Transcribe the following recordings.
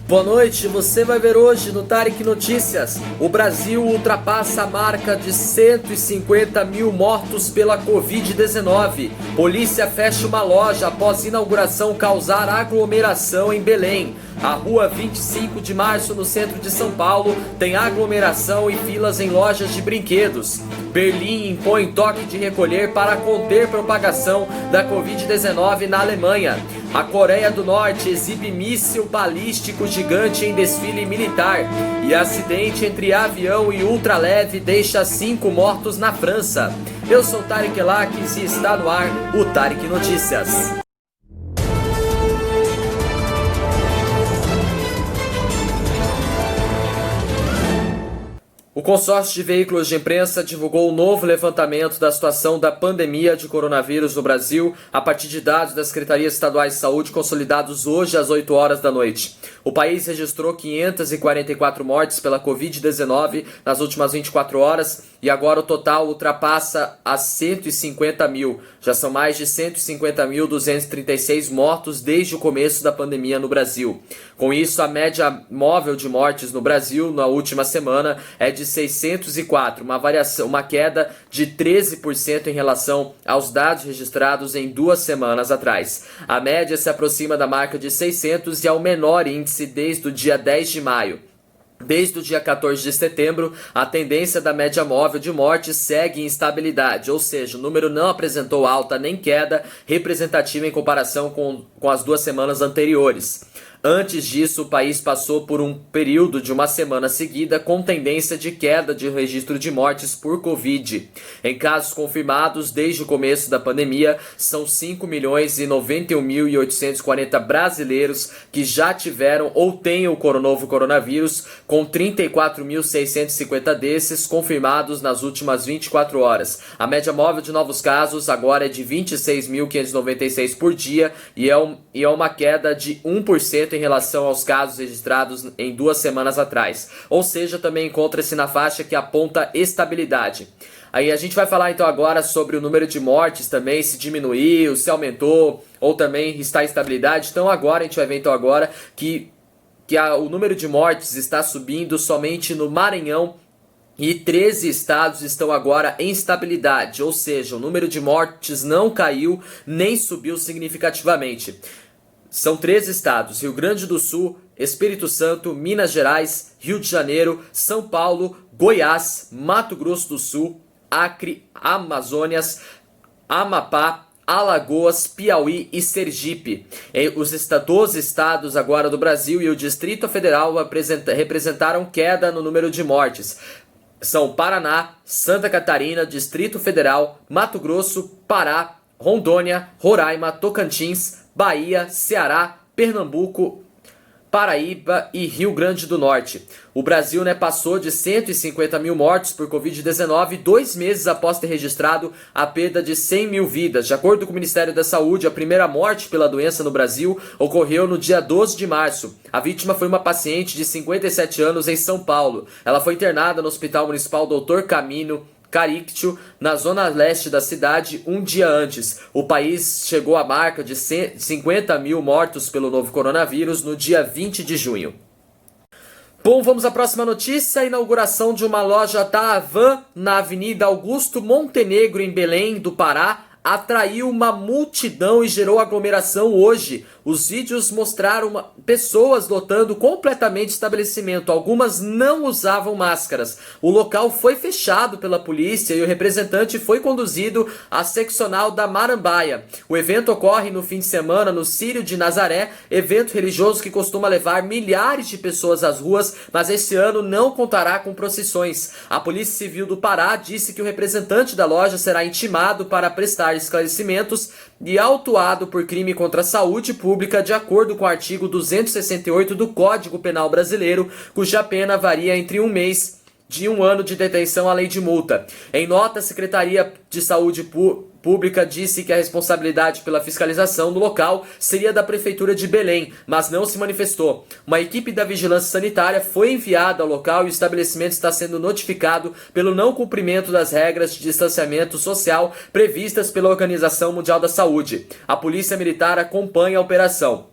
Boa noite, você vai ver hoje no Tarek Notícias. O Brasil ultrapassa a marca de 150 mil mortos pela Covid-19. Polícia fecha uma loja após inauguração causar aglomeração em Belém. A rua 25 de março, no centro de São Paulo, tem aglomeração e filas em lojas de brinquedos. Berlim impõe toque de recolher para conter propagação da Covid-19 na Alemanha. A Coreia do Norte exibe míssil balístico gigante em desfile militar. E acidente entre avião e ultraleve deixa 5 mortos na França. Eu sou Tarek Elakis e está no ar o Tarek Notícias. O consórcio de veículos de imprensa divulgou um novo levantamento da situação da pandemia de coronavírus no Brasil a partir de dados das Secretarias Estaduais de Saúde consolidados hoje às 8 horas da noite. O país registrou 544 mortes pela Covid-19 nas últimas 24 horas e agora o total ultrapassa as 150 mil. Já são mais de 150.236 mortos desde o começo da pandemia no Brasil. Com isso, a média móvel de mortes no Brasil na última semana é de 604, uma queda de 13% em relação aos dados registrados em 2 semanas atrás. A média se aproxima da marca de 600 e é o menor índice desde o dia 10 de maio. Desde o dia 14 de setembro, a tendência da média móvel de mortes segue em estabilidade, ou seja, o número não apresentou alta nem queda representativa em comparação com as 2 semanas anteriores. Antes disso, o país passou por um período de uma semana seguida com tendência de queda de registro de mortes por Covid. Em casos confirmados desde o começo da pandemia, são 5.091.840 brasileiros que já tiveram ou têm o novo coronavírus, com 34.650 desses confirmados nas últimas 24 horas. A média móvel de novos casos agora é de 26.596 por dia e é uma queda de 1% em relação aos casos registrados em 2 semanas atrás. Ou seja, também encontra-se na faixa que aponta estabilidade. Aí a gente vai falar então agora sobre o número de mortes também, se diminuiu, se aumentou ou também está em estabilidade. Então agora a gente vai ver então agora que o número de mortes está subindo somente no Maranhão. E 13 estados estão agora em estabilidade, ou seja, o número de mortes não caiu nem subiu significativamente. São 13 estados: Rio Grande do Sul, Espírito Santo, Minas Gerais, Rio de Janeiro, São Paulo, Goiás, Mato Grosso do Sul, Acre, Amazônias, Amapá, Alagoas, Piauí e Sergipe. Os 12 estados agora do Brasil e o Distrito Federal representaram queda no número de mortes. São Paraná, Santa Catarina, Distrito Federal, Mato Grosso, Pará, Rondônia, Roraima, Tocantins, Bahia, Ceará, Pernambuco, Paraíba e Rio Grande do Norte. O Brasil passou de 150 mil mortos por Covid-19 2 meses após ter registrado a perda de 100 mil vidas. De acordo com o Ministério da Saúde, a primeira morte pela doença no Brasil ocorreu no dia 12 de março. A vítima foi uma paciente de 57 anos em São Paulo. Ela foi internada no Hospital Municipal Dr. Camino Carictio, na zona leste da cidade, um dia antes. O país chegou à marca de 50 mil mortos pelo novo coronavírus no dia 20 de junho. Bom, vamos à próxima notícia. A inauguração de uma loja da Havan na Avenida Augusto Montenegro, em Belém do Pará, atraiu uma multidão e gerou aglomeração hoje. Os vídeos mostraram pessoas lotando completamente o estabelecimento. Algumas não usavam máscaras. O local foi fechado pela polícia e o representante foi conduzido à seccional da Marambaia. O evento ocorre no fim de semana no Círio de Nazaré, evento religioso que costuma levar milhares de pessoas às ruas, mas esse ano não contará com procissões. A Polícia Civil do Pará disse que o representante da loja será intimado para prestar esclarecimentos e autuado por crime contra a saúde pública de acordo com o artigo 268 do Código Penal Brasileiro, cuja pena varia entre 1 mês de 1 ano de detenção além de multa. Em nota, a Secretaria de Saúde Pública disse que a responsabilidade pela fiscalização do local seria da Prefeitura de Belém, mas não se manifestou. Uma equipe da Vigilância Sanitária foi enviada ao local e o estabelecimento está sendo notificado pelo não cumprimento das regras de distanciamento social previstas pela Organização Mundial da Saúde. A Polícia Militar acompanha a operação.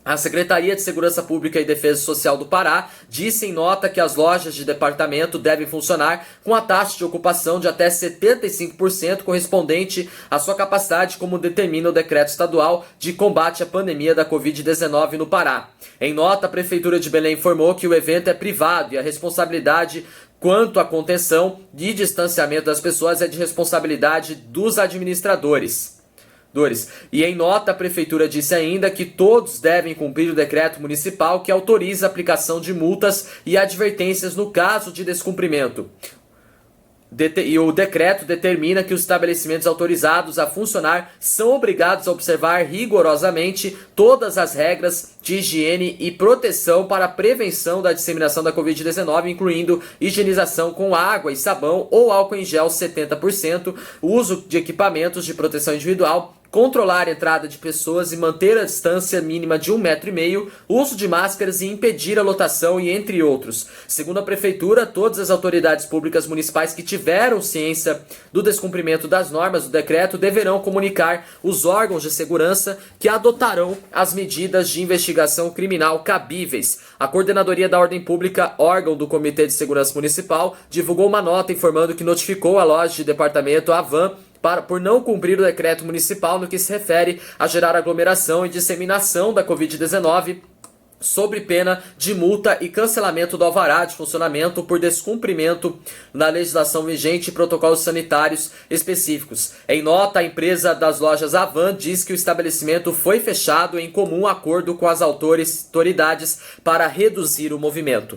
A Secretaria de Segurança Pública e Defesa Social do Pará disse em nota que as lojas de departamento devem funcionar com a taxa de ocupação de até 75% correspondente à sua capacidade, como determina o decreto estadual de combate à pandemia da Covid-19 no Pará. Em nota, a Prefeitura de Belém informou que o evento é privado e a responsabilidade quanto à contenção e distanciamento das pessoas é de responsabilidade dos administradores. E em nota, a Prefeitura disse ainda que todos devem cumprir o decreto municipal que autoriza a aplicação de multas e advertências no caso de descumprimento. E o decreto determina que os estabelecimentos autorizados a funcionar são obrigados a observar rigorosamente todas as regras de higiene e proteção para a prevenção da disseminação da Covid-19, incluindo higienização com água e sabão ou álcool em gel 70%, uso de equipamentos de proteção individual, controlar a entrada de pessoas e manter a distância mínima de 1,5 metro, uso de máscaras e impedir a lotação e entre outros. Segundo a Prefeitura, todas as autoridades públicas municipais que tiveram ciência do descumprimento das normas do decreto deverão comunicar os órgãos de segurança que adotarão as medidas de investigação criminal cabíveis. A Coordenadoria da Ordem Pública, órgão do Comitê de Segurança Municipal, divulgou uma nota informando que notificou a loja de departamento Avan por não cumprir o decreto municipal no que se refere a gerar aglomeração e disseminação da Covid-19, sob pena de multa e cancelamento do alvará de funcionamento por descumprimento da legislação vigente e protocolos sanitários específicos. Em nota, a empresa das lojas Avan diz que o estabelecimento foi fechado em comum acordo com as autoridades para reduzir o movimento.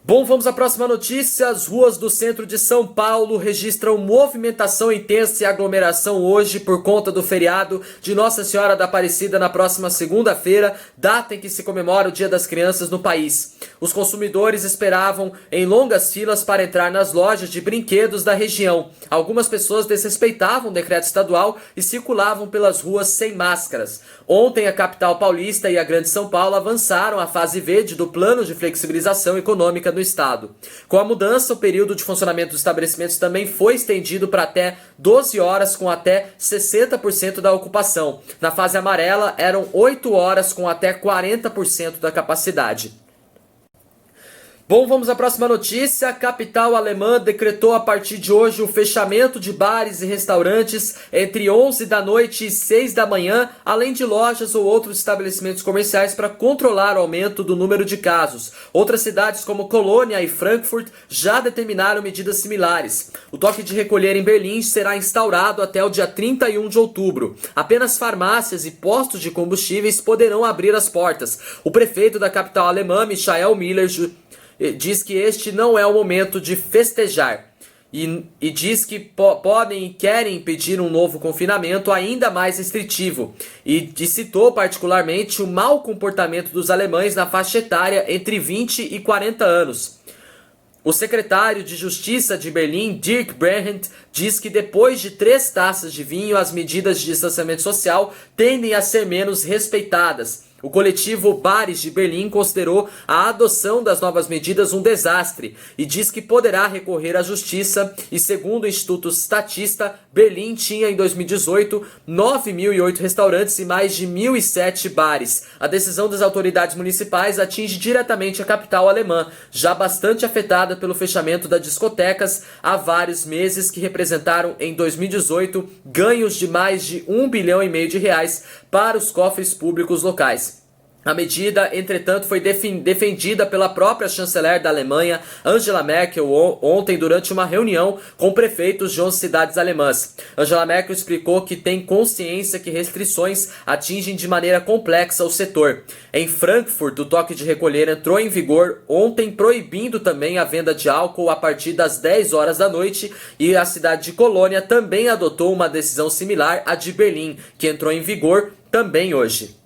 Bom, vamos à próxima notícia. As ruas do centro de São Paulo registram movimentação intensa e aglomeração hoje por conta do feriado de Nossa Senhora da Aparecida na próxima segunda-feira, data em que se comemora o Dia das Crianças no país. Os consumidores esperavam em longas filas para entrar nas lojas de brinquedos da região. Algumas pessoas desrespeitavam o decreto estadual e circulavam pelas ruas sem máscaras. Ontem, a capital paulista e a Grande São Paulo avançaram a fase verde do plano de flexibilização econômica no estado. Com a mudança, o período de funcionamento dos estabelecimentos também foi estendido para até 12 horas, com até 60% da ocupação. Na fase amarela, eram 8 horas com até 40% da capacidade. Bom, vamos à próxima notícia. A capital alemã decretou a partir de hoje o fechamento de bares e restaurantes entre 11 da noite e 6 da manhã, além de lojas ou outros estabelecimentos comerciais para controlar o aumento do número de casos. Outras cidades como Colônia e Frankfurt já determinaram medidas similares. O toque de recolher em Berlim será instaurado até o dia 31 de outubro. Apenas farmácias e postos de combustíveis poderão abrir as portas. O prefeito da capital alemã, Michael Miller, diz que este não é o momento de festejar e diz que podem e querem impedir um novo confinamento ainda mais restritivo e citou particularmente o mau comportamento dos alemães na faixa etária entre 20 e 40 anos. O secretário de Justiça de Berlim, Dirk Bernhardt, diz que depois de 3 taças de vinho, as medidas de distanciamento social tendem a ser menos respeitadas. O coletivo Bares de Berlim considerou a adoção das novas medidas um desastre e diz que poderá recorrer à justiça e, segundo o Instituto Statista, Berlim tinha em 2018 9.008 restaurantes e mais de 1.007 bares. A decisão das autoridades municipais atinge diretamente a capital alemã, já bastante afetada pelo fechamento das discotecas há vários meses, que representaram em 2018 ganhos de mais de R$1,5 bilhão para os cofres públicos locais. A medida, entretanto, foi defendida pela própria chanceler da Alemanha, Angela Merkel, ontem durante uma reunião com prefeitos de 11 cidades alemãs. Angela Merkel explicou que tem consciência que restrições atingem de maneira complexa o setor. Em Frankfurt, o toque de recolher entrou em vigor ontem, proibindo também a venda de álcool a partir das 10 horas da noite, e a cidade de Colônia também adotou uma decisão similar à de Berlim, que entrou em vigor também hoje.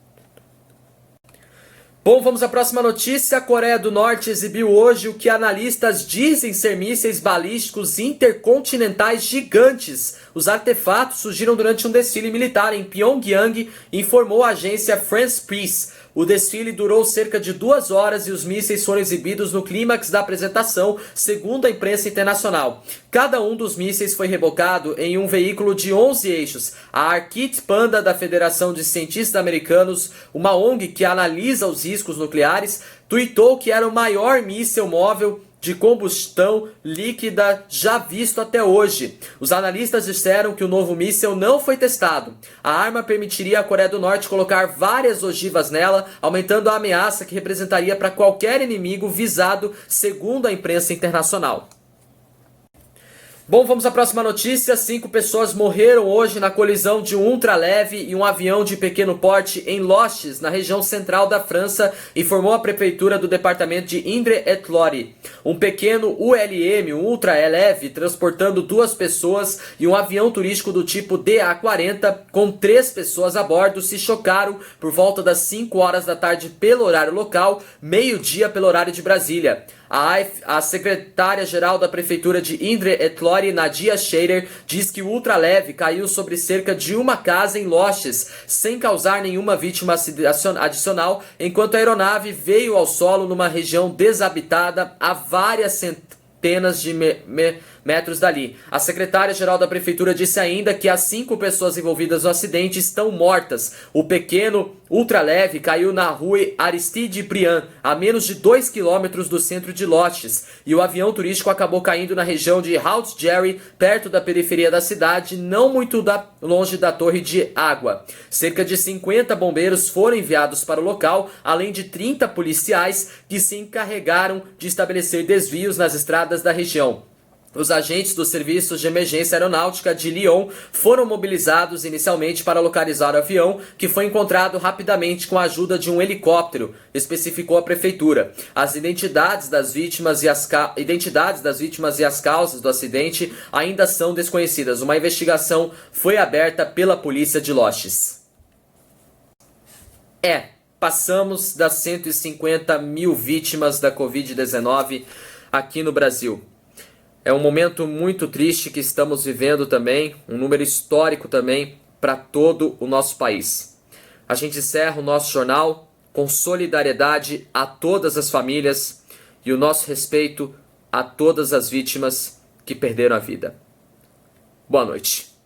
Bom, vamos à próxima notícia. A Coreia do Norte exibiu hoje o que analistas dizem ser mísseis balísticos intercontinentais gigantes. Os artefatos surgiram durante um desfile militar em Pyongyang, informou a agência France Press. O desfile durou cerca de 2 horas e os mísseis foram exibidos no clímax da apresentação, segundo a imprensa internacional. Cada um dos mísseis foi rebocado em um veículo de 11 eixos. A Arkit Panda da Federação de Cientistas Americanos, uma ONG que analisa os riscos nucleares, tuitou que era o maior míssil móvel de combustão líquida já visto até hoje. Os analistas disseram que o novo míssil não foi testado. A arma permitiria à Coreia do Norte colocar várias ogivas nela, aumentando a ameaça que representaria para qualquer inimigo visado, segundo a imprensa internacional. Bom, vamos à próxima notícia. 5 pessoas morreram hoje na colisão de um ultraleve e um avião de pequeno porte em Loches, na região central da França, informou a prefeitura do departamento de Indre-et-Loire. Um pequeno ULM, um ultraleve, transportando 2 pessoas, e um avião turístico do tipo DA-40 com 3 pessoas a bordo se chocaram por volta das 5 horas da tarde pelo horário local, meio-dia pelo horário de Brasília. A secretária-geral da prefeitura de Indre-et-Loire, Nadia Scheider, diz que o ultraleve caiu sobre cerca de uma casa em Loches, sem causar nenhuma vítima adicional, enquanto a aeronave veio ao solo numa região desabitada a várias centenas de metros dali. A secretária-geral da prefeitura disse ainda que as 5 pessoas envolvidas no acidente estão mortas. O pequeno ultraleve caiu na rua Aristide Briand, a menos de 2 quilômetros do centro de Loches, e o avião turístico acabou caindo na região de Haute-Gerry, perto da periferia da cidade, não muito longe da torre de água. Cerca de 50 bombeiros foram enviados para o local, além de 30 policiais que se encarregaram de estabelecer desvios nas estradas da região. Os agentes dos serviços de emergência aeronáutica de Lyon foram mobilizados inicialmente para localizar o avião, que foi encontrado rapidamente com a ajuda de um helicóptero, especificou a prefeitura. As identidades das vítimas e as causas do acidente ainda são desconhecidas. Uma investigação foi aberta pela polícia de Loches. Passamos das 150 mil vítimas da Covid-19 aqui no Brasil. É um momento muito triste que estamos vivendo também, um número histórico também para todo o nosso país. A gente encerra o nosso jornal com solidariedade a todas as famílias e o nosso respeito a todas as vítimas que perderam a vida. Boa noite.